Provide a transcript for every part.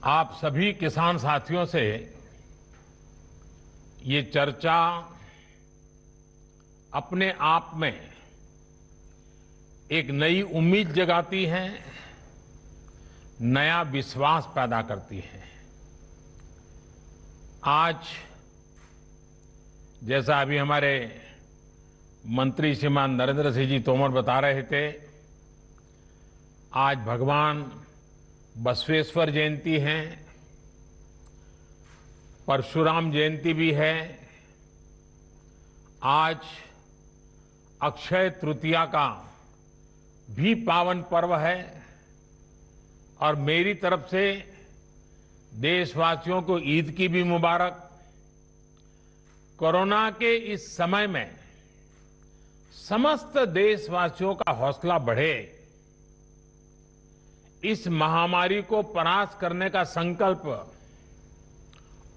आप सभी किसान साथियों से ये चर्चा अपने आप में एक नई उम्मीद जगाती है, नया विश्वास पैदा करती है। आज जैसा अभी हमारे मंत्री श्रीमान नरेंद्र सिंह जी तोमर बता रहे थे, आज भगवान बसवेश्वर जयंती है, परशुराम जयंती भी है। आज अक्षय तृतीया का भी पावन पर्व है और मेरी तरफ से देशवासियों को ईद की भी मुबारक। कोरोना के इस समय में समस्त देशवासियों का हौसला बढ़े, इस महामारी को परास्त करने का संकल्प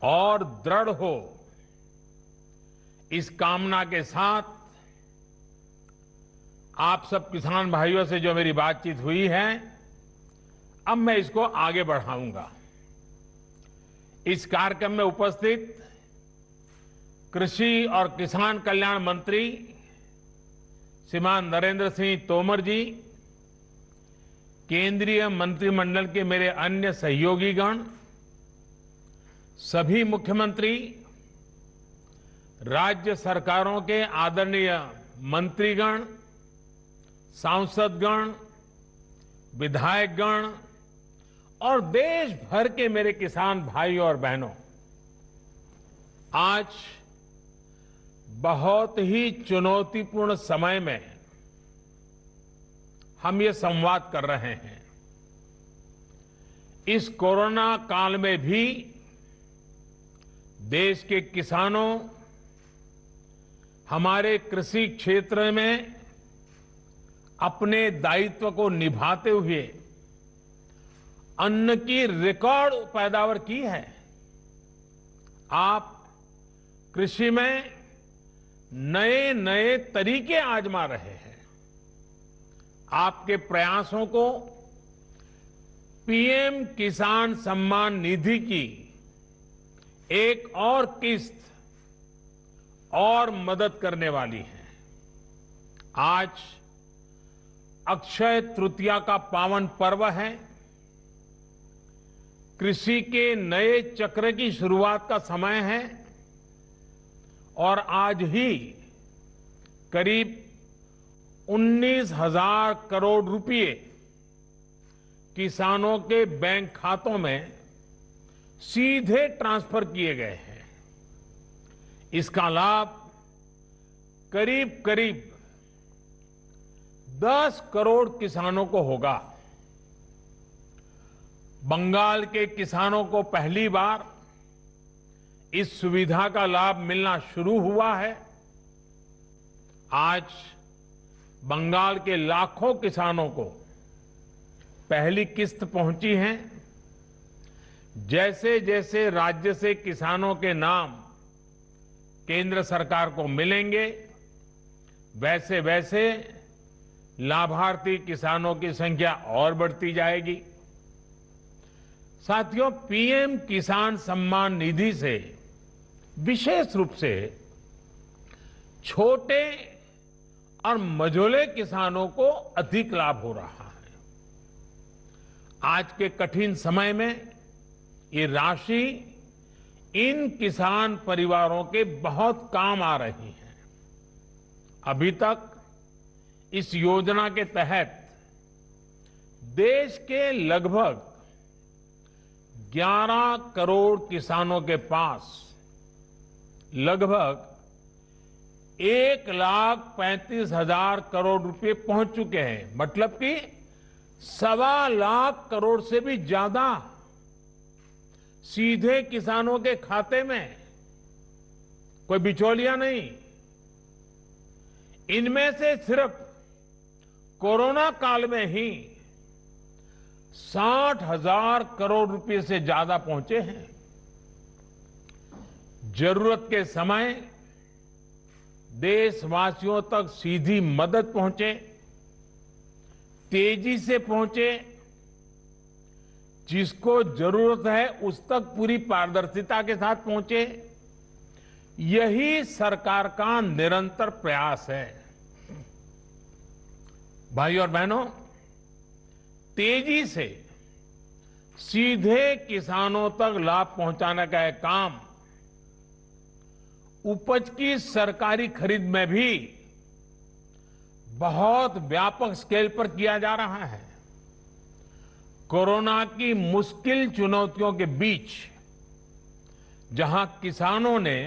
और दृढ़ हो, इस कामना के साथ आप सब किसान भाइयों से जो मेरी बातचीत हुई है, अब मैं इसको आगे बढ़ाऊंगा। इस कार्यक्रम में उपस्थित कृषि और किसान कल्याण मंत्री श्रीमान नरेंद्र सिंह तोमर जी, केंद्रीय मंत्रिमंडल के मेरे अन्य सहयोगीगण, सभी मुख्यमंत्री, राज्य सरकारों के आदरणीय मंत्रीगण, सांसदगण, विधायकगण और देश भर के मेरे किसान भाई और बहनों, आज बहुत ही चुनौतीपूर्ण समय में हम ये संवाद कर रहे हैं। इस कोरोना काल में भी देश के किसानों, हमारे कृषि क्षेत्र में अपने दायित्व को निभाते हुए अन्न की रिकॉर्ड पैदावार की है। आप कृषि में नए नए तरीके आजमा रहे हैं। आपके प्रयासों को पीएम किसान सम्मान निधि की एक और किस्त और मदद करने वाली है। आज अक्षय तृतीया का पावन पर्व है। कृषि के नए चक्र की शुरुआत का समय है और आज ही करीब 19,000 करोड़ रुपए किसानों के बैंक खातों में सीधे ट्रांसफर किए गए हैं। इसका लाभ करीब करीब 10 करोड़ किसानों को होगा। बंगाल के किसानों को पहली बार इस सुविधा का लाभ मिलना शुरू हुआ है। आज बंगाल के लाखों किसानों को पहली किस्त पहुंची है। जैसे जैसे राज्य से किसानों के नाम केंद्र सरकार को मिलेंगे, वैसे वैसे लाभार्थी किसानों की संख्या और बढ़ती जाएगी। साथियों, पीएम किसान सम्मान निधि से विशेष रूप से छोटे और मझोले किसानों को अधिक लाभ हो रहा है। आज के कठिन समय में ये राशि इन किसान परिवारों के बहुत काम आ रही है। अभी तक इस योजना के तहत देश के लगभग 11 करोड़ किसानों के पास लगभग 1,35,000 करोड़ रुपए पहुंच चुके हैं। मतलब कि 1.25 लाख करोड़ से भी ज्यादा सीधे किसानों के खाते में, कोई बिचौलिया नहीं। इनमें से सिर्फ कोरोना काल में ही 60,000 करोड़ रुपए से ज्यादा पहुंचे हैं। जरूरत के समय देशवासियों तक सीधी मदद पहुंचे, तेजी से पहुंचे, जिसको जरूरत है उस तक पूरी पारदर्शिता के साथ पहुंचे, यही सरकार का निरंतर प्रयास है। भाई और बहनों, तेजी से सीधे किसानों तक लाभ पहुंचाने का एक काम उपज की सरकारी खरीद में भी बहुत व्यापक स्केल पर किया जा रहा है। कोरोना की मुश्किल चुनौतियों के बीच जहां किसानों ने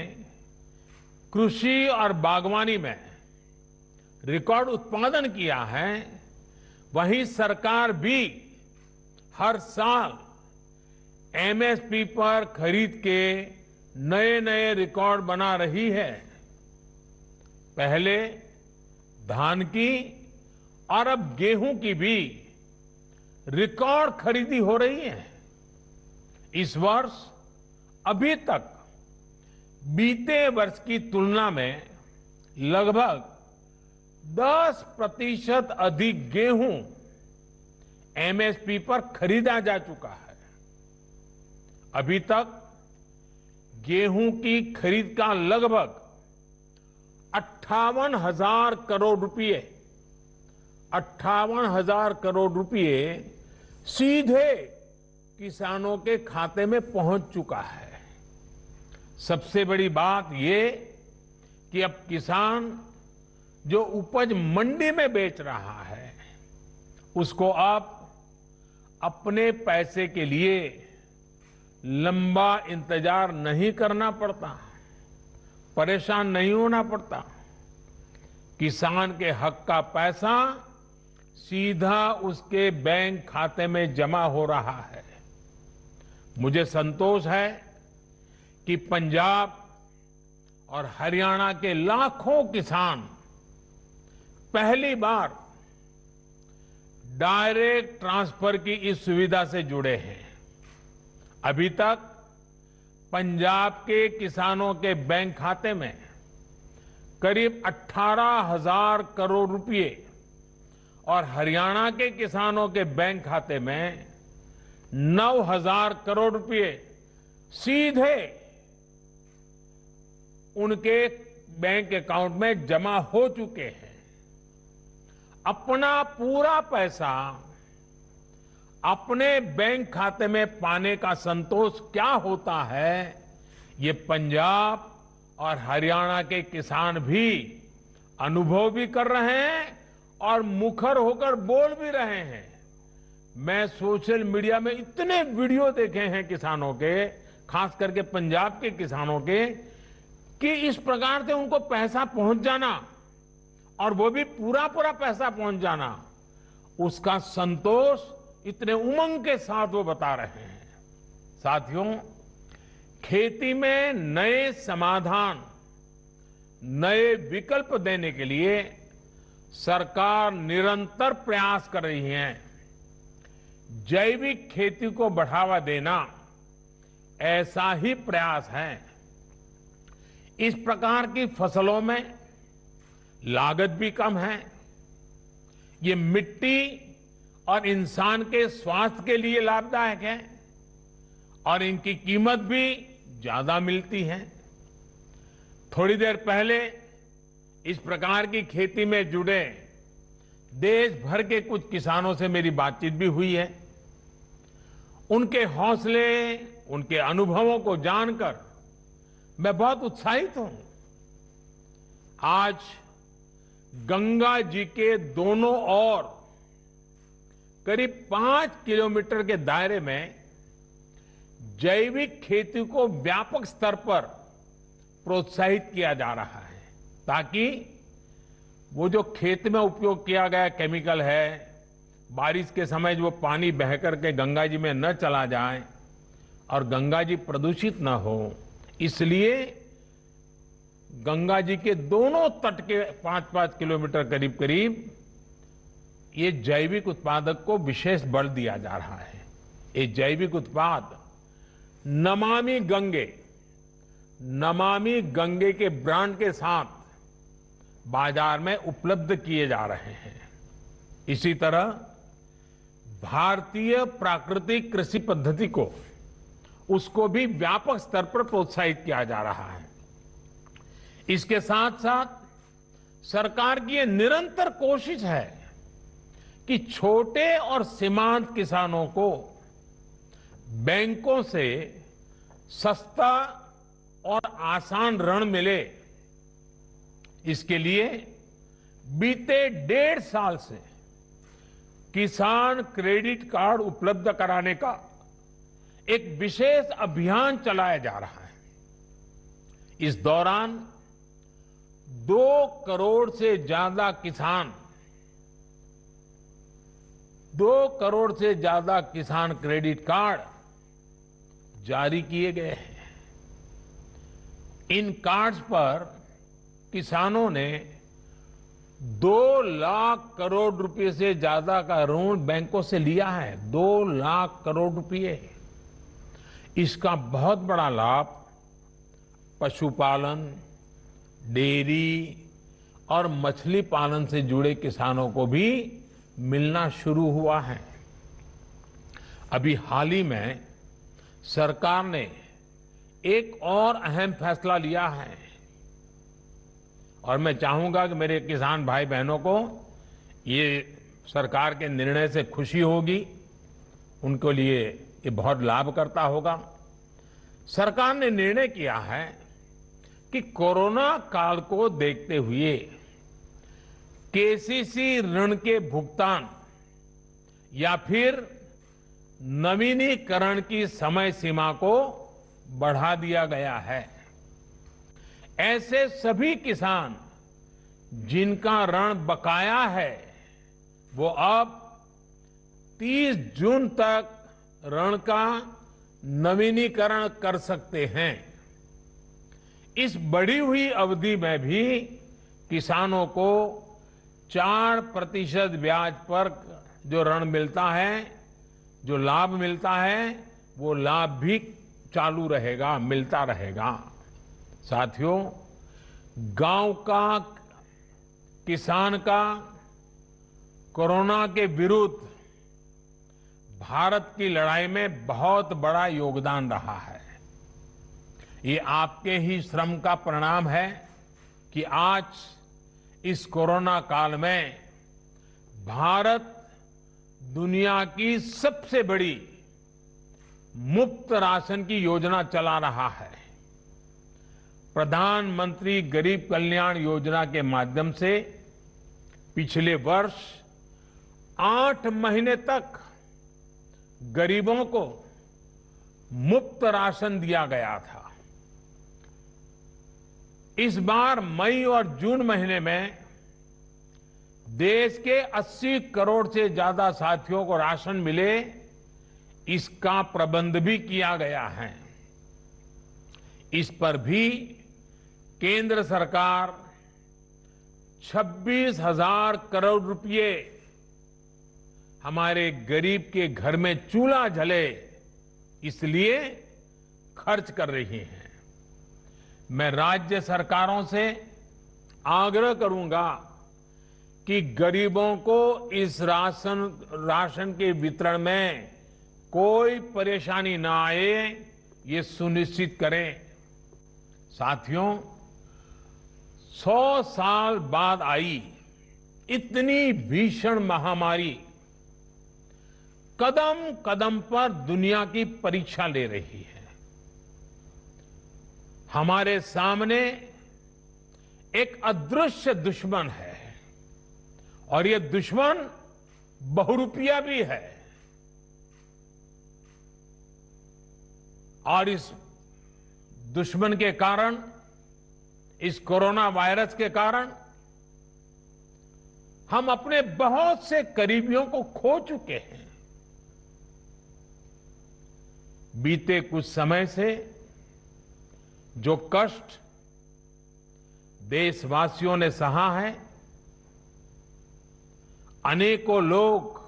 कृषि और बागवानी में रिकॉर्ड उत्पादन किया है, वहीं सरकार भी हर साल एमएसपी पर खरीद के नए नए रिकॉर्ड बना रही है। पहले धान की और अब गेहूं की भी रिकॉर्ड खरीदी हो रही है। इस वर्ष अभी तक बीते वर्ष की तुलना में लगभग 10% अधिक गेहूं एमएसपी पर खरीदा जा चुका है। अभी तक गेहूं की खरीद का लगभग 58,000 करोड़ रुपए 58,000 करोड़ रुपए सीधे किसानों के खाते में पहुंच चुका है। सबसे बड़ी बात ये कि अब किसान जो उपज मंडी में बेच रहा है, उसको अब अपने पैसे के लिए लंबा इंतजार नहीं करना पड़ता, परेशान नहीं होना पड़ता। किसान के हक का पैसा सीधा उसके बैंक खाते में जमा हो रहा है। मुझे संतोष है कि पंजाब और हरियाणा के लाखों किसान पहली बार डायरेक्ट ट्रांसफर की इस सुविधा से जुड़े हैं। अभी तक पंजाब के किसानों के बैंक खाते में करीब 18,000 करोड़ रुपए और हरियाणा के किसानों के बैंक खाते में 9,000 करोड़ रुपए सीधे उनके बैंक अकाउंट में जमा हो चुके हैं। अपना पूरा पैसा अपने बैंक खाते में पाने का संतोष क्या होता है, ये पंजाब और हरियाणा के किसान भी अनुभव भी कर रहे हैं और मुखर होकर बोल भी रहे हैं। मैं सोशल मीडिया में इतने वीडियो देखे हैं किसानों के, खास करके पंजाब के किसानों के, कि इस प्रकार से उनको पैसा पहुंच जाना और वो भी पूरा पूरा पैसा पहुंच जाना, उसका संतोष इतने उमंग के साथ वो बता रहे हैं। साथियों, खेती में नए समाधान, नए विकल्प देने के लिए सरकार निरंतर प्रयास कर रही है। जैविक खेती को बढ़ावा देना ऐसा ही प्रयास है। इस प्रकार की फसलों में लागत भी कम है, ये मिट्टी और इंसान के स्वास्थ्य के लिए लाभदायक है और इनकी कीमत भी ज्यादा मिलती है। थोड़ी देर पहले इस प्रकार की खेती में जुड़े देश भर के कुछ किसानों से मेरी बातचीत भी हुई है। उनके हौसले, उनके अनुभवों को जानकर मैं बहुत उत्साहित हूं। आज गंगा जी के दोनों ओर करीब 5 किलोमीटर के दायरे में जैविक खेती को व्यापक स्तर पर प्रोत्साहित किया जा रहा है, ताकि वो जो खेत में उपयोग किया गया केमिकल है, बारिश के समय जो पानी बहकर के गंगा जी में न चला जाए और गंगा जी प्रदूषित न हो, इसलिए गंगा जी के दोनों तट के 5-5 किलोमीटर करीब करीब ये जैविक उत्पादक को विशेष बल दिया जा रहा है। ये जैविक उत्पाद नमामि गंगे के ब्रांड के साथ बाजार में उपलब्ध किए जा रहे हैं। इसी तरह भारतीय प्राकृतिक कृषि पद्धति को उसको भी व्यापक स्तर पर प्रोत्साहित किया जा रहा है। इसके साथ साथ सरकार की ये निरंतर कोशिश है कि छोटे और सीमांत किसानों को बैंकों से सस्ता और आसान ऋण मिले। इसके लिए बीते 1.5 साल से किसान क्रेडिट कार्ड उपलब्ध कराने का एक विशेष अभियान चलाया जा रहा है। इस दौरान 2 करोड़ से ज्यादा किसान 2 करोड़ से ज्यादा किसान क्रेडिट कार्ड जारी किए गए हैं। इन कार्ड्स पर किसानों ने 2 लाख करोड़ रुपए से ज्यादा का ऋण बैंकों से लिया है। 2 लाख करोड़ रुपए। इसका बहुत बड़ा लाभ पशुपालन, डेयरी और मछली पालन से जुड़े किसानों को भी मिलना शुरू हुआ है। अभी हाल ही में सरकार ने एक और अहम फैसला लिया है और मैं चाहूंगा कि मेरे किसान भाई बहनों को ये सरकार के निर्णय से खुशी होगी, उनके लिए ये बहुत लाभकर्ता होगा। सरकार ने निर्णय किया है कि कोरोना काल को देखते हुए केसीसी ऋण के भुगतान या फिर नवीनीकरण की समय सीमा को बढ़ा दिया गया है। ऐसे सभी किसान जिनका ऋण बकाया है वो अब 30 जून तक ऋण का नवीनीकरण कर सकते हैं। इस बढ़ी हुई अवधि में भी किसानों को 4% ब्याज पर जो ऋण मिलता है, जो लाभ मिलता है, वो लाभ भी चालू रहेगा, मिलता रहेगा। साथियों, गांव का किसान का कोरोना के विरुद्ध भारत की लड़ाई में बहुत बड़ा योगदान रहा है। ये आपके ही श्रम का परिणाम है कि आज इस कोरोना काल में भारत दुनिया की सबसे बड़ी मुफ्त राशन की योजना चला रहा है। प्रधानमंत्री गरीब कल्याण योजना के माध्यम से पिछले वर्ष 8 महीने तक गरीबों को मुफ्त राशन दिया गया था। इस बार मई और जून महीने में देश के 80 करोड़ से ज्यादा साथियों को राशन मिले, इसका प्रबंध भी किया गया है। इस पर भी केंद्र सरकार 26,000 करोड़ रुपए हमारे गरीब के घर में चूल्हा जले इसलिए खर्च कर रही है। मैं राज्य सरकारों से आग्रह करूंगा कि गरीबों को इस राशन के वितरण में कोई परेशानी ना आए, ये सुनिश्चित करें। साथियों, 100 साल बाद आई इतनी भीषण महामारी कदम कदम पर दुनिया की परीक्षा ले रही है। हमारे सामने एक अदृश्य दुश्मन है और ये दुश्मन बहुरूपिया भी है। और इस दुश्मन के कारण, इस कोरोना वायरस के कारण हम अपने बहुत से करीबियों को खो चुके हैं। बीते कुछ समय से जो कष्ट देशवासियों ने सहा है, अनेकों लोग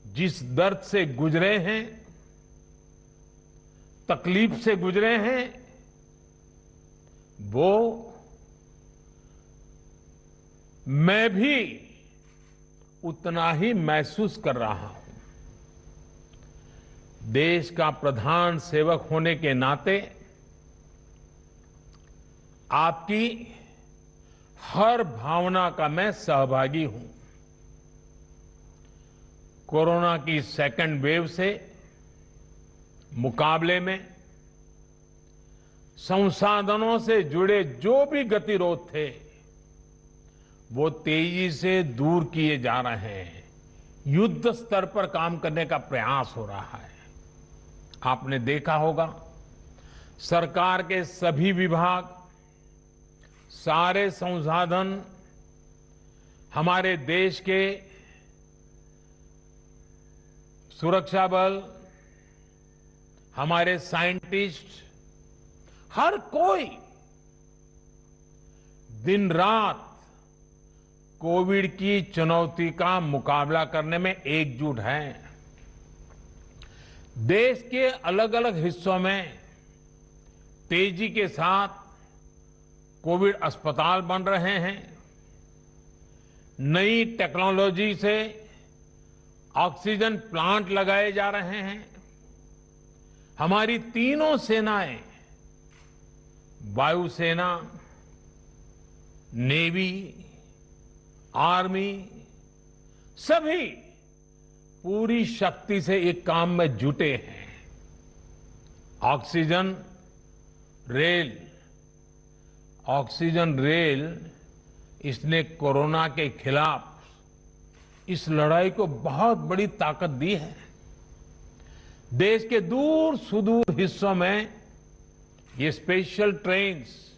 जिस दर्द से गुजरे हैं, तकलीफ से गुजरे हैं, वो मैं भी उतना ही महसूस कर रहा हूं। देश का प्रधान सेवक होने के नाते आपकी हर भावना का मैं सहभागी हूं। कोरोना की सेकंड वेव से मुकाबले में संसाधनों से जुड़े जो भी गतिरोध थे वो तेजी से दूर किए जा रहे हैं। युद्ध स्तर पर काम करने का प्रयास हो रहा है। आपने देखा होगा सरकार के सभी विभाग, सारे संसाधन, हमारे देश के सुरक्षा बल, हमारे साइंटिस्ट, हर कोई दिन रात कोविड की चुनौती का मुकाबला करने में एकजुट है। देश के अलग अलग हिस्सों में तेजी के साथ कोविड अस्पताल बन रहे हैं। नई टेक्नोलॉजी से ऑक्सीजन प्लांट लगाए जा रहे हैं। हमारी तीनों सेनाएं, वायुसेना, नेवी, आर्मी, सभी पूरी शक्ति से एक काम में जुटे हैं। ऑक्सीजन रेल इसने कोरोना के खिलाफ इस लड़ाई को बहुत बड़ी ताकत दी है। देश के दूर सुदूर हिस्सों में ये स्पेशल ट्रेन्स,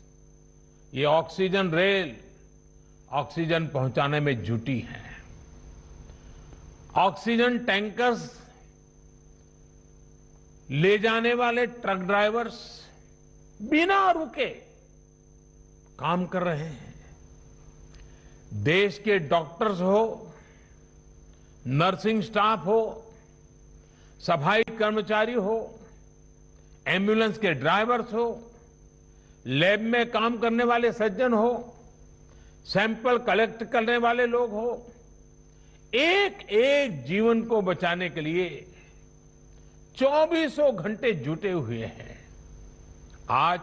ये ऑक्सीजन रेल ऑक्सीजन पहुंचाने में जुटी हैं। ऑक्सीजन टैंकर्स ले जाने वाले ट्रक ड्राइवर्स बिना रुके काम कर रहे हैं। देश के डॉक्टर्स हो, नर्सिंग स्टाफ हो, सफाई कर्मचारी हो, एम्बुलेंस के ड्राइवर्स हो, लैब में काम करने वाले सज्जन हो, सैंपल कलेक्ट करने वाले लोग हो, एक एक जीवन को बचाने के लिए 24 घंटे जुटे हुए हैं। आज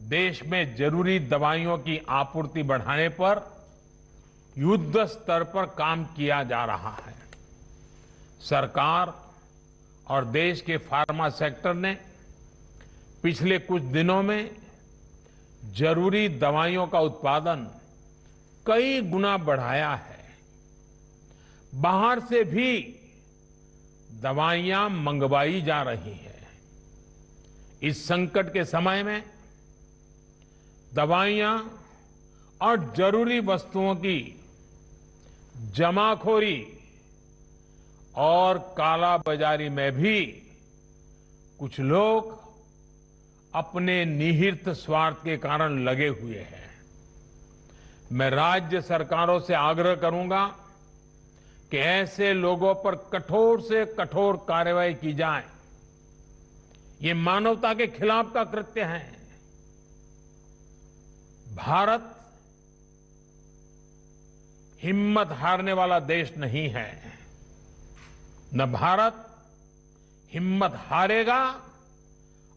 देश में जरूरी दवाइयों की आपूर्ति बढ़ाने पर युद्ध स्तर पर काम किया जा रहा है। सरकार और देश के फार्मा सेक्टर ने पिछले कुछ दिनों में जरूरी दवाइयों का उत्पादन कई गुना बढ़ाया है। बाहर से भी दवाइयां मंगवाई जा रही हैं। इस संकट के समय में दवाइयां और जरूरी वस्तुओं की जमाखोरी और कालाबाजारी में भी कुछ लोग अपने निहित स्वार्थ के कारण लगे हुए हैं। मैं राज्य सरकारों से आग्रह करूंगा कि ऐसे लोगों पर कठोर से कठोर कार्रवाई की जाए। ये मानवता के खिलाफ का कृत्य है। भारत हिम्मत हारने वाला देश नहीं है। न भारत हिम्मत हारेगा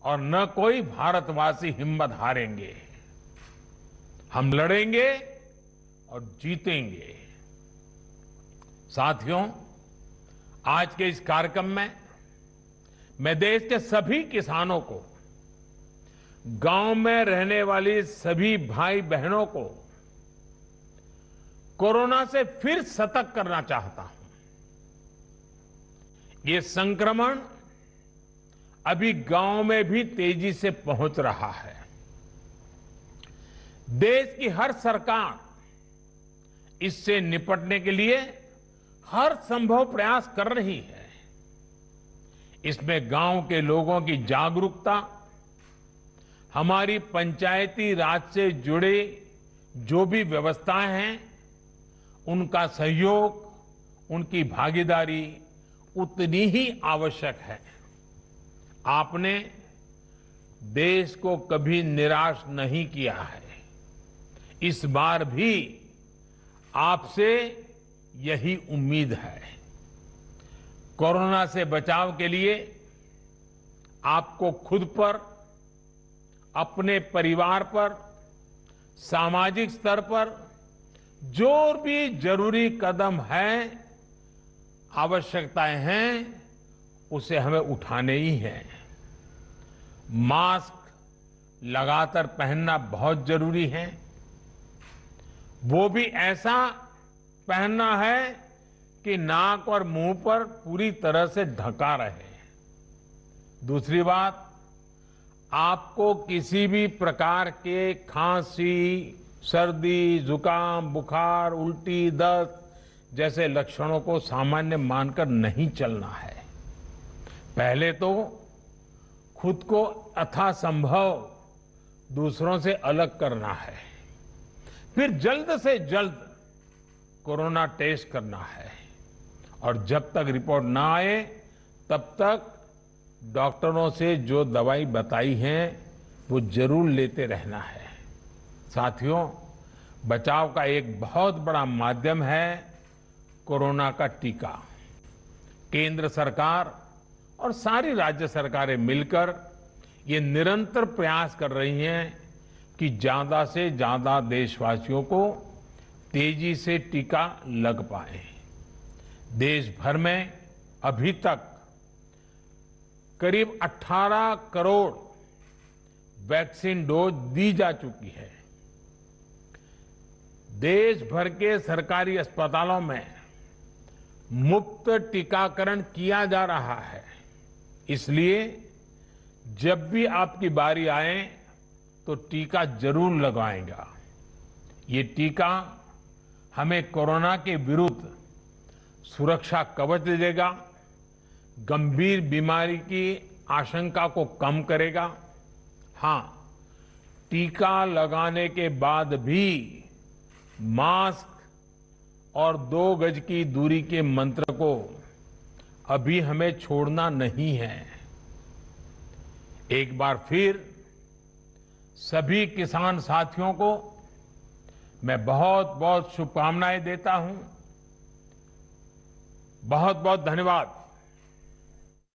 और न कोई भारतवासी हिम्मत हारेंगे। हम लड़ेंगे और जीतेंगे। साथियों, आज के इस कार्यक्रम में मैं देश के सभी किसानों को, गांव में रहने वाली सभी भाई बहनों को कोरोना से फिर सतर्क करना चाहता हूं। ये संक्रमण अभी गांव में भी तेजी से पहुंच रहा है। देश की हर सरकार इससे निपटने के लिए हर संभव प्रयास कर रही है। इसमें गांव के लोगों की जागरूकता, हमारी पंचायती राज से जुड़े जो भी व्यवस्थाएं हैं, उनका सहयोग, उनकी भागीदारी उतनी ही आवश्यक है। आपने देश को कभी निराश नहीं किया है। इस बार भी आपसे यही उम्मीद है। कोरोना से बचाव के लिए आपको खुद पर, अपने परिवार पर, सामाजिक स्तर पर जो भी जरूरी कदम है, आवश्यकताएं हैं, उसे हमें उठाने ही हैं। मास्क लगातार पहनना बहुत जरूरी है। वो भी ऐसा पहनना है कि नाक और मुंह पर पूरी तरह से ढका रहे। दूसरी बात, आपको किसी भी प्रकार के खांसी, सर्दी, जुकाम, बुखार, उल्टी, दस्त जैसे लक्षणों को सामान्य मानकर नहीं चलना है। पहले तो खुद को यथासंभव दूसरों से अलग करना है, फिर जल्द से जल्द कोरोना टेस्ट करना है, और जब तक रिपोर्ट ना आए तब तक डॉक्टरों से जो दवाई बताई है वो जरूर लेते रहना है। साथियों, बचाव का एक बहुत बड़ा माध्यम है कोरोना का टीका। केंद्र सरकार और सारी राज्य सरकारें मिलकर ये निरंतर प्रयास कर रही हैं कि ज्यादा से ज्यादा देशवासियों को तेजी से टीका लग पाए। देश भर में अभी तक करीब 18 करोड़ वैक्सीन डोज दी जा चुकी है। देश भर के सरकारी अस्पतालों में मुफ्त टीकाकरण किया जा रहा है। इसलिए जब भी आपकी बारी आए तो टीका जरूर लगवाएगा। ये टीका हमें कोरोना के विरुद्ध सुरक्षा कवच देगा, गंभीर बीमारी की आशंका को कम करेगा। हां, टीका लगाने के बाद भी मास्क और 2 गज की दूरी के मंत्र को अभी हमें छोड़ना नहीं है। एक बार फिर सभी किसान साथियों को मैं बहुत बहुत शुभकामनाएं देता हूं। बहुत बहुत धन्यवाद।